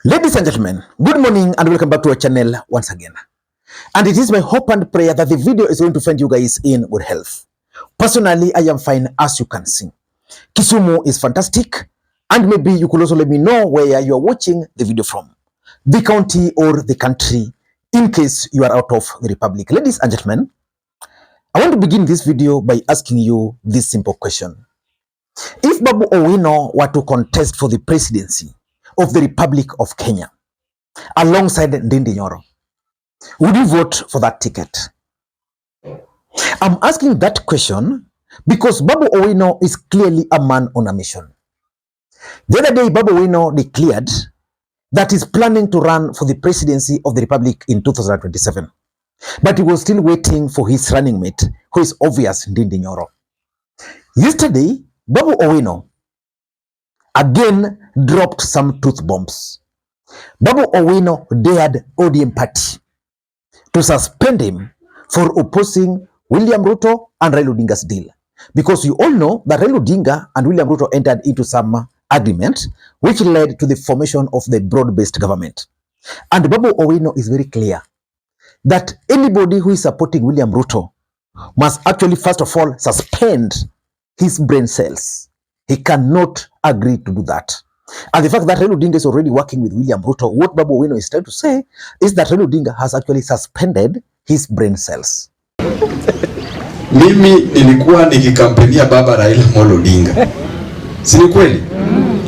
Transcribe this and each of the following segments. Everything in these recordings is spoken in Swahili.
Ladies and gentlemen, good morning and welcome back to our channel once again. And it is my hope and prayer that the video is going to find you guys in good health. Personally, I am fine, as you can see. Kisumu is fantastic, and maybe you could also let me know where you are watching the video from, the county or the country, in case you are out of the republic. Ladies and gentlemen, I want to begin this video by asking you this simple question. If Babu Owino were to contest for the presidency of the Republic of Kenya alongside Ndindi Nyoro, would you vote for that ticket? I'm asking that question because Babu Owino is clearly a man on a mission. The other day, Babu Owino declared that he's planning to run for the presidency of the Republic in 2027. But he was still waiting for his running mate, who is obvious, Ndindi Nyoro. Yesterday, Babu Owino again dropped some truth bombs. Babu Owino dared ODM party to suspend him for opposing William Ruto and Raila Odinga's deal. Because you all know that Raila Odinga and William Ruto entered into some agreement which led to the formation of the broad-based government. And Babu Owino is very clear that anybody who is supporting William Ruto must actually first of all suspend his brain cells. He cannot agree to do that. And the fact that Raila Odinga is already working with William Ruto, what Babu Owino is trying to say is that Raila Odinga has actually suspended his brain cells. Mimi nilikuwa nikikampenia baba Raila Odinga. Si ni kweli?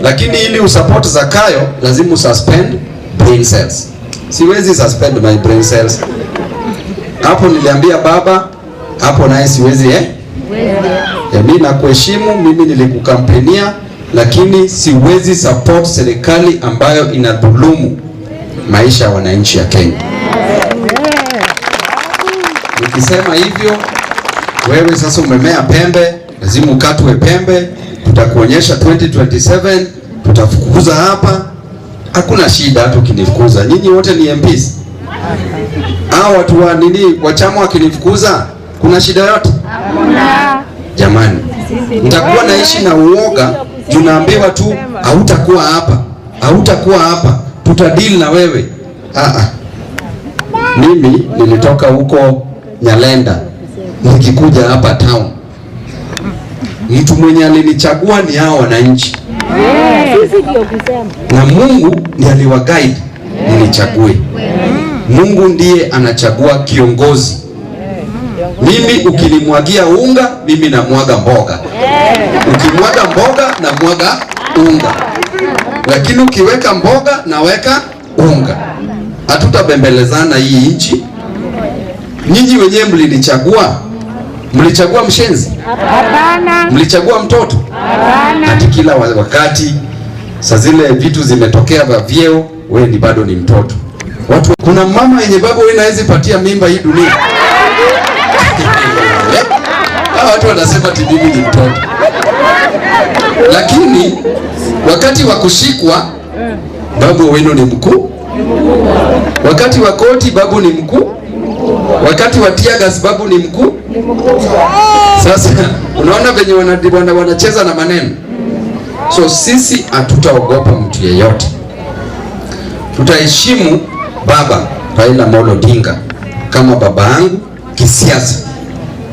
Lakini ili usupport Zakayo lazima ususpend brain cells. Siwezi suspend my brain cells. Hapo niliambia baba, hapo naye siwezi mimi nakuheshimu, mimi nilikukampenia, lakini siwezi support serikali ambayo inadhulumu maisha ya wananchi ya Kenya. Nikisema hivyo, wewe sasa umemea pembe, lazima ukatwe pembe, tutakuonyesha 2027, tutafukuza hapa. Hakuna shida hata ukinifukuza. Nyinyi wote ni MPs. Hao watu wa nini wa chama wakinifukuza, kuna shida yote? Hakuna. Jamani, nitakuwa naishi na uoga, tunaambiwa tu hautakuwa hapa, hautakuwa hapa, tutadeal na wewe. Mimi nilitoka huko Nyalenda nikikuja hapa town. Mtu mwenye alinichagua ni hao wananchi. Na Mungu ndiye aliwaguide nilichague. Mungu ndiye anachagua kiongozi. Mimi ukinimwagia unga, mimi namwaga mboga. Ukimwaga mboga, namwaga unga. Lakini ukiweka mboga, naweka unga. Hatutabembelezana hii nchi. Nyinyi wenyewe mlinichagua. Mlichagua mshenzi? Hapana. Mlichagua mtoto? Hapana. Hadi kila wakati saa zile vitu zimetokea vya vyeo, wewe ni bado ni mtoto. Kuna mama yenye Babu Owino hawezi patia mimba hii dunia. Watu wanasema ati mimi ni mtoto. Lakini wakati wa kushikwa Babu Owino ni mkuu. Wakati wa koti Babu ni mkuu. Wakati wa tiagas Babu ni mkuu. Sasa unaona venye wanacheza na maneno. So sisi hatutaogopa mtu yeyote. Tutaheshimu baba Raila Odinga kama baba yangu kisiasa.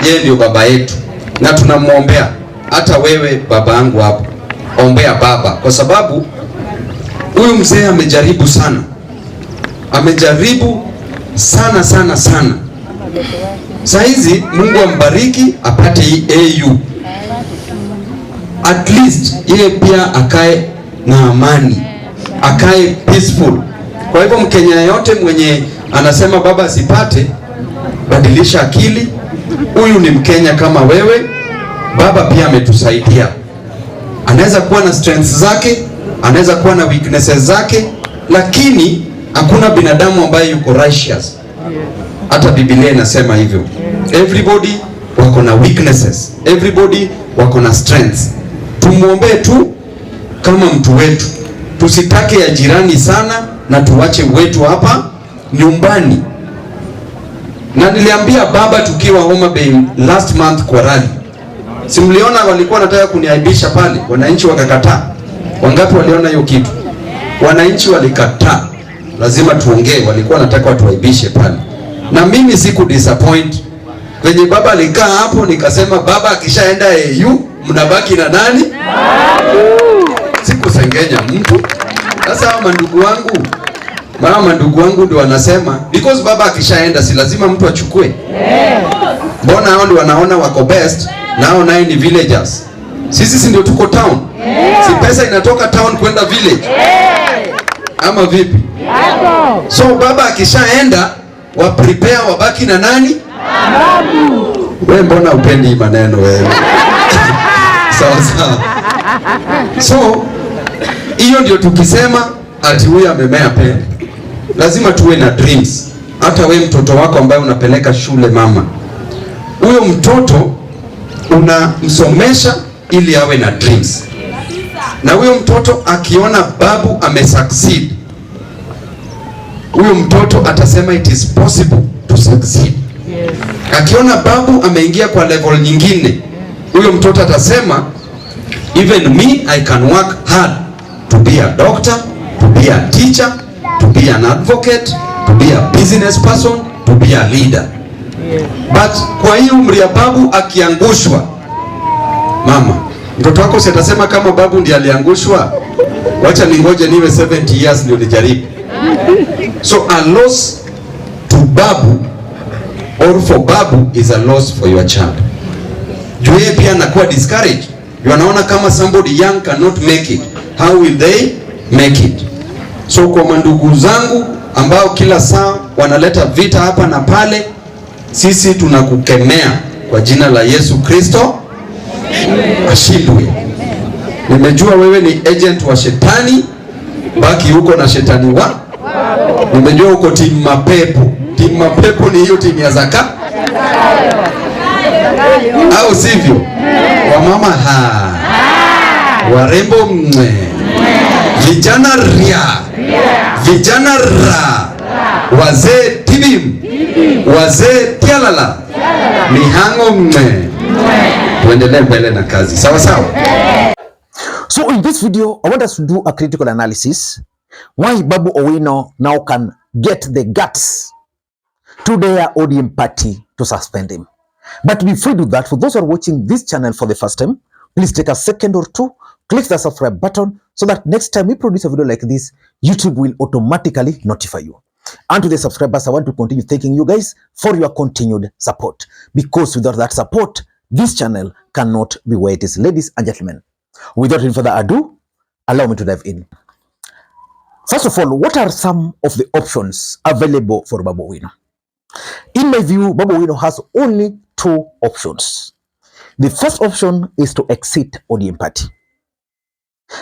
Yeye ndio baba yetu na tunamuombea. Hata wewe baba yangu hapo, ombea baba, kwa sababu huyu mzee amejaribu sana. Amejaribu sana sana sana. Saizi Mungu ambariki apate hii AU. At least yeye pia akae na amani, akae peaceful. Kwa hivyo Mkenya yote mwenye anasema baba asipate, badilisha akili. Huyu ni Mkenya kama wewe. Baba pia ametusaidia. Anaweza kuwa na strengths zake, anaweza kuwa na weaknesses zake, lakini hakuna binadamu ambaye yuko righteous. Hata Biblia inasema hivyo. Everybody wako na weaknesses, everybody wako na strengths. Tumuombee tu kama mtu wetu. Tusitake ya jirani sana na tuwache wetu hapa nyumbani. Na niliambia baba tukiwa Homa Bay last month kwa rally. Simliona walikuwa wanataka kuniaibisha pale, wananchi wakakataa. Wangapi waliona hiyo kitu? Wananchi walikataa, lazima tuongee, walikuwa wanataka watu waibishe pale. Na mimi siku disappoint. Venye baba alikaa hapo nikasema baba akishaenda AU mnabaki na nani? Sikusengenya mtu. Sasa hao mandugu wangu ndio wanasema because baba akishaenda si lazima mtu achukue. Mbona hao ndio wanaona wako best na hao naye ni villagers. Sisi ndio tuko town. Si pesa inatoka town kwenda village. Ama vipi? So baba akishaenda wa prepare wabaki na nani? Babu. Wewe mbona upendi maneno wewe? Sawa. So hiyo ndio tukisema ati huyu amemea pembe. Lazima tuwe na dreams. Hata we mtoto wako ambaye unapeleka shule mama, huyo mtoto unamsomesha ili awe na dreams. Na huyo mtoto akiona babu amesucceed, huyo mtoto atasema it is possible to succeed. Akiona babu ameingia kwa level nyingine, huyo mtoto atasema even me I can work hard to be a doctor, to be a teacher, to be an advocate, to be a business person, to be a leader. But kwa hiyo umri ya babu akiangushwa, mama, mtoto wako si atasema kama babu ndiye aliangushwa, wacha ningoje niwe 70 years ndio nijaribu. So a loss to babu or for babu is a loss for your child. Juye pia anakuwa discouraged. Wanaona kama somebody young cannot make it, how will they make it? So kwa mandugu zangu ambao kila saa wanaleta vita hapa na pale, sisi tunakukemea kwa jina la Yesu Kristo ashindwe. Nimejua wewe ni agent wa shetani, baki huko na shetani wa. Nimejua uko timu mapepo. Timu mapepo ni hiyo timu ya zaka au sivyo? Wamama warembo vijana vijana wazee tibim, wazee tialala, mihango tuendelee mbele na kazi. Sawa. So in this video, I want us to do a critical analysis why Babu Owino now can get the guts to their ODM party to suspend him. But before we do that, for those who are watching this channel for the first time, please take a second or two, click the subscribe button so that next time we produce a video like this, YouTube will automatically notify you. And to the subscribers, I want to continue thanking you guys for your continued support, because without that support, this channel cannot be where it is. Ladies and gentlemen, without any further ado, allow me to dive in. First of all, what are some of the options available for Babu Owino? In my view, Babu Owino has only two options. The first option is to exit ODM party,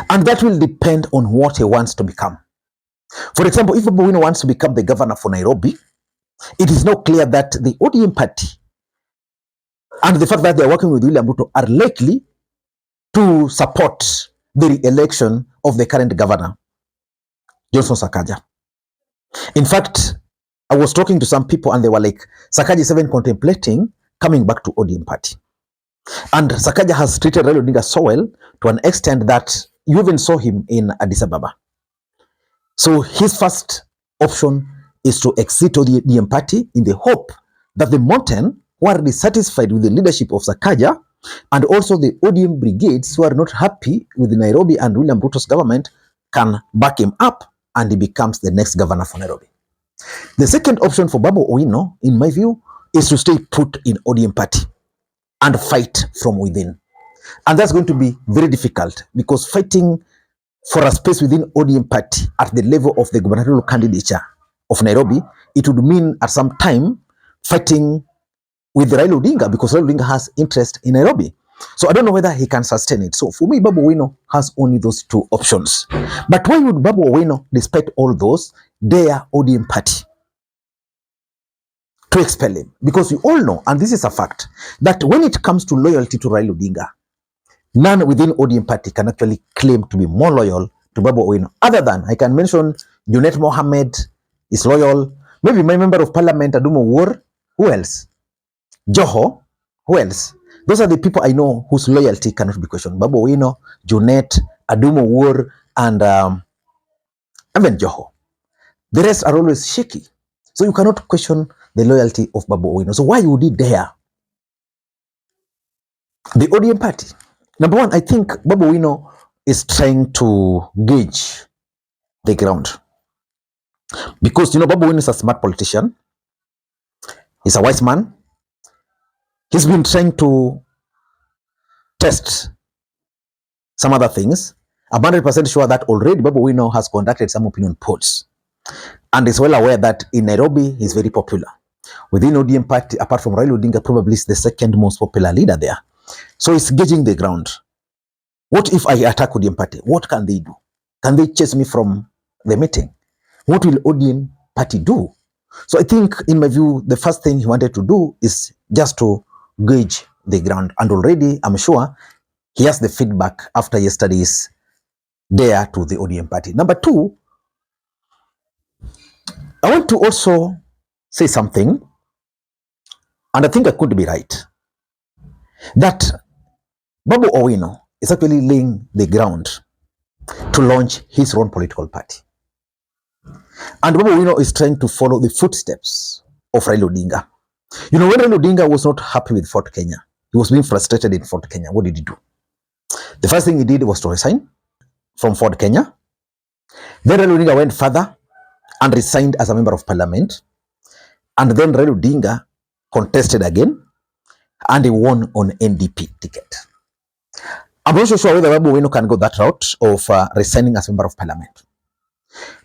and that will depend on what he wants to become. For example, if Babu Owino wants to become the governor for Nairobi, it is now clear that the ODM party and the fact that they are working with William Ruto are likely to support the re-election of the current governor, Johnson Sakaja. In fact, I was talking to some people and they were like, Sakaja is even contemplating coming back to ODM party. And Sakaja has treated Raila Odinga so well to an extent that you even saw him in Addis Ababa. So his first option is to exit ODM party in the hope that the mountain who are dissatisfied with the leadership of Sakaja and also the ODM brigades who are not happy with the Nairobi and William Ruto's government can back him up and he becomes the next governor for Nairobi. The second option for Babu Owino, in my view, is to stay put in ODM party and fight from within. And that's going to be very difficult because fighting for a space within ODM party at the level of the gubernatorial candidature of Nairobi, it would mean at some time fighting with Raila Odinga because Raila Odinga has interest in Nairobi. So I don't know whether he can sustain it. So for me, Babu Owino has only those two options. But why would Babu Owino, despite all those, dare ODM party to expel him? Because we all know, and this is a fact, that when it comes to loyalty to Raila Odinga, none within ODM party can actually claim to be more loyal to Babu Owino. Other than, I can mention Junet Mohammed is loyal. Maybe my member of parliament, Adumo War. Who else? Joho. Who else? Those are the people I know whose loyalty cannot be questioned. Babu Owino, Junet, Adumo War, and even Joho. The rest are always shaky. So you cannot question the loyalty of Babu Owino. So why would he dare the ODM party? Number one, I think Babu Owino is trying to gauge the ground. Because, Babu Owino is a smart politician. He's a wise man. He's been trying to test some other things. I'm 100% sure that already Babu Owino has conducted some opinion polls and is well aware that in Nairobi he's very popular. Within ODM party, apart from Raila Odinga, probably is the second most popular leader there. So he's gauging the ground. What if I attack ODM party? What can they do? Can they chase me from the meeting? What will ODM party do? So I think, in my view, the first thing he wanted to do is just to gauge the ground. And already, I'm sure, he has the feedback after yesterday's dare to the ODM party. Number two, I want to also say something, and I think I could be right, that Babu Owino is actually laying the ground to launch his own political party. And Babu Owino is trying to follow the footsteps of Raila Odinga. When Raila Odinga was not happy with Fort Kenya, he was being frustrated in Fort Kenya. What did he do? The first thing he did was to resign from Fort Kenya. Then Raila Odinga went further and resigned as a member of parliament. And then Raila Odinga contested again and he won on NDP ticket. I'm not so sure whether Babu Owino can go that route of resigning as a member of parliament.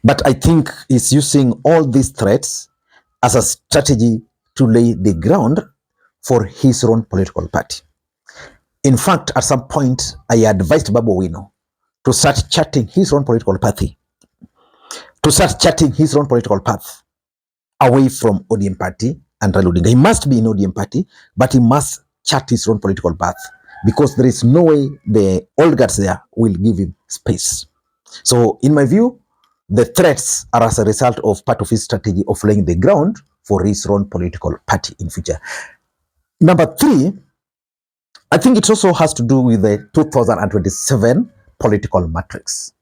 But I think he's using all these threats as a strategy to lay the ground for his own political party. In fact, at some point, I advised Babu Owino to start charting his own political party, path away from ODM party and Raila Odinga. He must be in ODM party, but he must chart his own political path because there is no way the old guards there will give him space. So, in my view, the threats are as a result of part of his strategy of laying the ground for his own political party in future. Number three, I think it also has to do with the 2027 political matrix.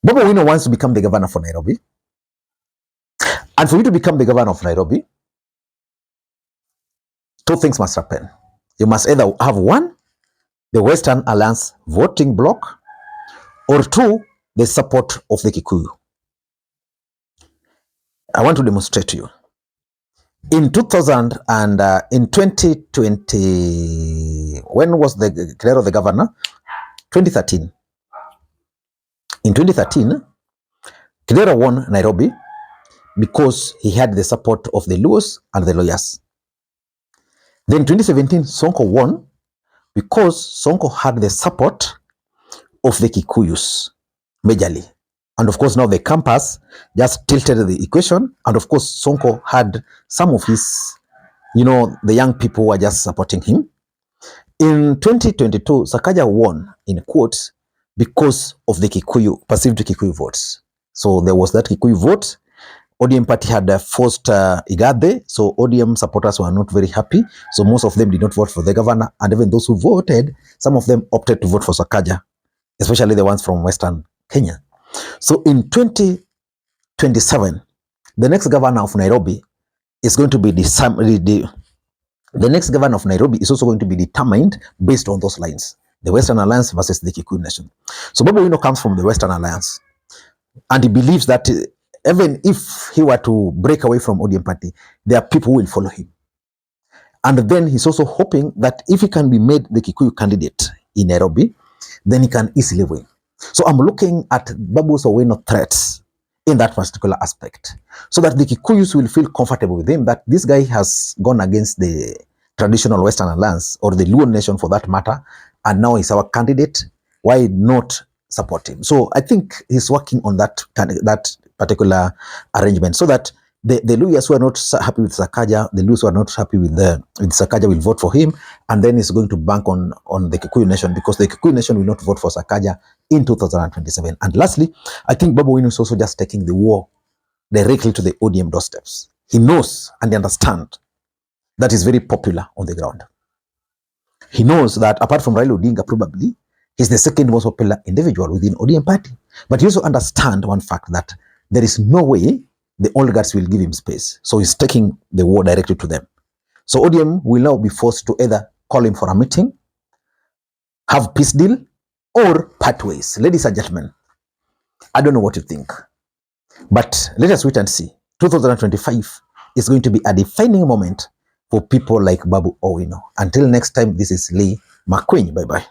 Babu Owino wants to become the governor for Nairobi. And for you to become the governor of Nairobi, two things must happen. You must either have one, the Western Alliance voting bloc, or two, the support of the Kikuyu. I want to demonstrate to you. In 2020, when was the declaration of the governor? 2013. In 2013, Kidero won Nairobi because he had the support of the Luos and the lawyers. Then 2017, Sonko won because Sonko had the support of the Kikuyus majorly. And of course, now the campus just tilted the equation. And of course, Sonko had some of his, the young people who were just supporting him. In 2022, Sakaja won in quotes because of the perceived Kikuyu votes. So there was that Kikuyu vote. ODM party had forced Igade, so ODM supporters were not very happy. So most of them did not vote for the governor. And even those who voted, some of them opted to vote for Sakaja, especially the ones from Western Kenya. So in 2027, the next governor of Nairobi is going to be the next governor of Nairobi is also going to be determined based on those lines. The Western Alliance versus the Kikuyu Nation. So Babu Owino comes from the Western Alliance. And he believes that even if he were to break away from ODM party, there are people who will follow him. And then he's also hoping that if he can be made the Kikuyu candidate in Nairobi, then he can easily win. So I'm looking at Babu Owino threats in that particular aspect, so that the Kikuyus will feel comfortable with him, that this guy has gone against the traditional Western Alliance, or the Luo nation for that matter, and now he's our candidate. Why not support him? So I think he's working on that particular arrangement, so that the Luyas who are not happy with Sakaja, the Luyas who are not happy with Sakaja will vote for him, and then he's going to bank on the Kikuyu nation, because the Kikuyu nation will not vote for Sakaja in 2027. And lastly, I think Babu Owino is also just taking the war directly to the ODM doorsteps. He knows and understands that is very popular on the ground. He knows that apart from Raila Odinga, probably He's the second most popular individual within ODM party. But he also understands one fact that there is no way the oligarchs will give him space. So he's taking the war directly to them. So ODM will now be forced to either call him for a meeting, have peace deal, or part ways. Ladies and gentlemen, I don't know what you think, but let us wait and see. 2025 is going to be a defining moment for people like Babu Owino. Until next time, this is Makwiny. Bye-bye.